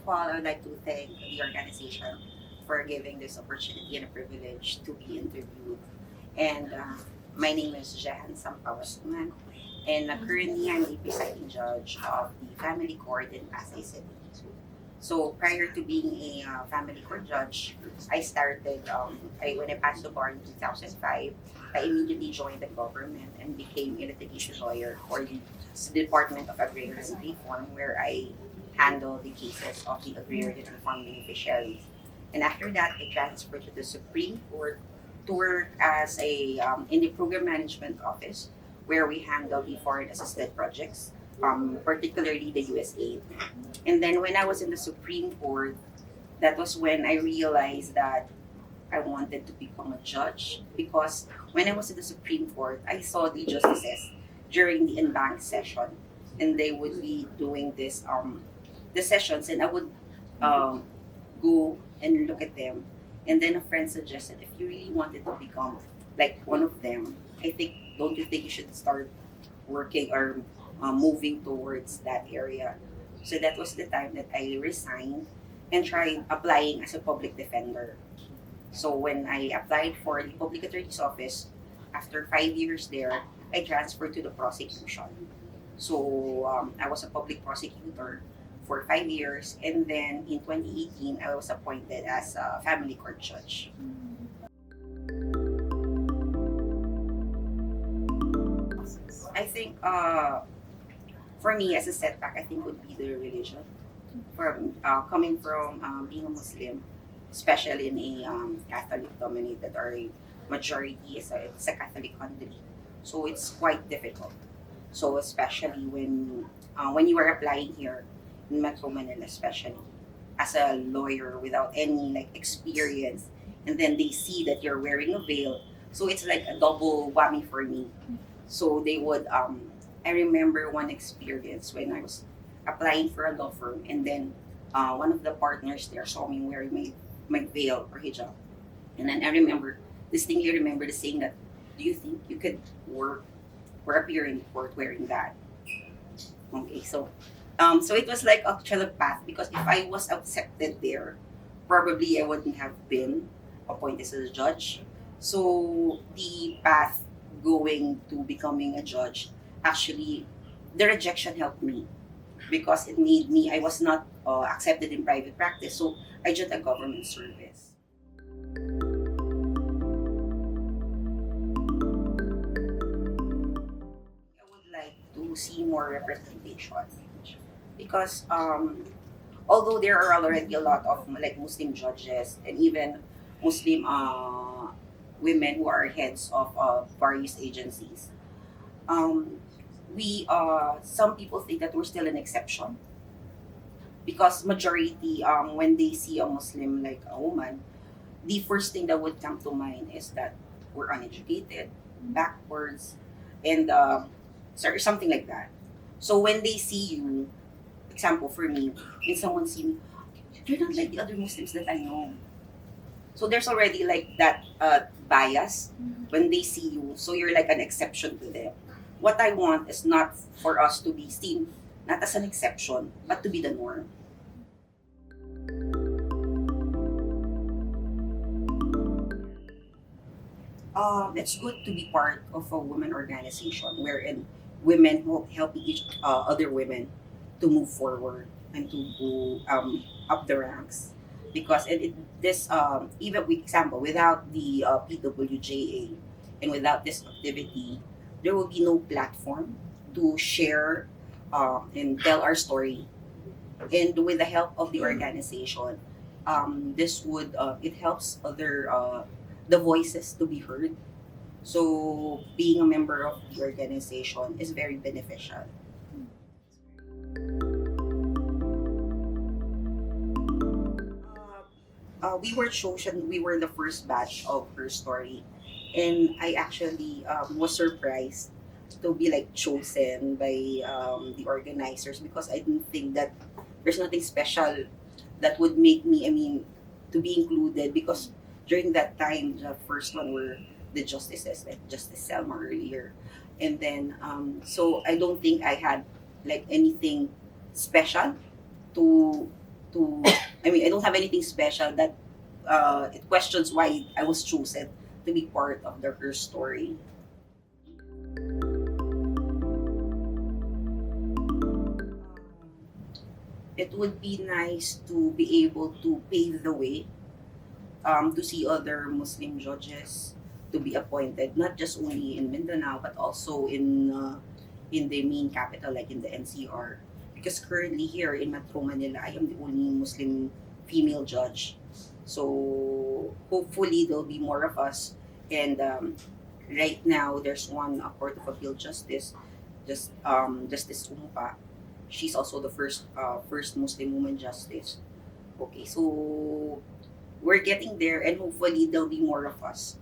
of all, I would like to thank the organization for giving this opportunity and a privilege to be interviewed. And my name is Jehan Sampao-Hassiman, and currently I'm the presiding judge of the Family Court in Pasay City. So prior to being a family court judge, I started, when I passed the bar in 2005, I immediately joined the government and became a litigation lawyer for the Department of Agrarian Reform, where I handle the cases of the agrarian and farm beneficiaries. And after that, I transferred to the Supreme Court to work as a in the program management office, where we handle the foreign assisted projects, particularly the USAID. And then when I was in the Supreme Court, that was when I realized that I wanted to become a judge, because when I was in the Supreme Court, I saw the justices during the in-bank session, and they would be doing the sessions, and I would um, go and look at them. And then a friend suggested, if you really wanted to become like one of them, I think, don't you think you should start working or moving towards that area? So that was the time that I resigned and tried applying as a public defender. So when I applied for the public attorney's office, after 5 years there, I transferred to the prosecution. So I was a public prosecutor for 5 years, and then in 2018, I was appointed as a family court judge. I think for me as a setback, I think would be the religion. From coming from being a Muslim, especially in a Catholic dominated or a majority it's a Catholic country, so it's quite difficult. So especially when you are applying here in Metro Manila, especially as a lawyer without any like experience, and then they see that you're wearing a veil, so it's like a double whammy for me. So they would I remember one experience when I was applying for a law firm, and then one of the partners there saw me wearing my veil or hijab. And then I remember, distinctly remember the saying that, do you think you could work or appear in court wearing that? Okay, so it was like actual path, because if I was accepted there, probably I wouldn't have been appointed as a judge. So the path going to becoming a judge, actually, the rejection helped me, because it made me, I was not accepted in private practice, so I joined a government service. I would like to see more representation, because although there are already a lot of like Muslim judges and even Muslim women who are heads of various agencies, um, we some people think that we're still an exception, because majority when they see a Muslim like a woman, the first thing that would come to mind is that we're uneducated, backwards, and sorry, something like that. So when they see you, example for me, when someone see me, you're not like the other Muslims that I know. So there's already like that bias when they see you. So you're like an exception to them. What I want is not for us to be seen not as an exception, but to be the norm. It's good to be part of a women organization wherein women help each other women to move forward and to go up the ranks. Because this even with example, without the PWJA and without this activity, there will be no platform to share and tell our story. And with the help of the organization, this would it helps other the voices to be heard. So being a member of the organization is very beneficial. We were chosen. We were the first batch of her story, and I actually was surprised to be like chosen by the organizers, because I didn't think that there's nothing special that would make me. I mean, to be included, because during that time the first one were the justices, like Justice Selma earlier, and then so I don't think I had like anything special to to. I mean, I don't have anything special that it questions why I was chosen to be part of the Her Story. It would be nice to be able to pave the way, to see other Muslim judges to be appointed, not just only in Mindanao but also in the main capital, like in the NCR. Because currently here in Metro Manila, I am the only Muslim female judge. So hopefully there'll be more of us. And right now, there's one Court of Appeal Justice, Justice Umpa. She's also the first Muslim woman justice. Okay, so we're getting there, and hopefully there'll be more of us.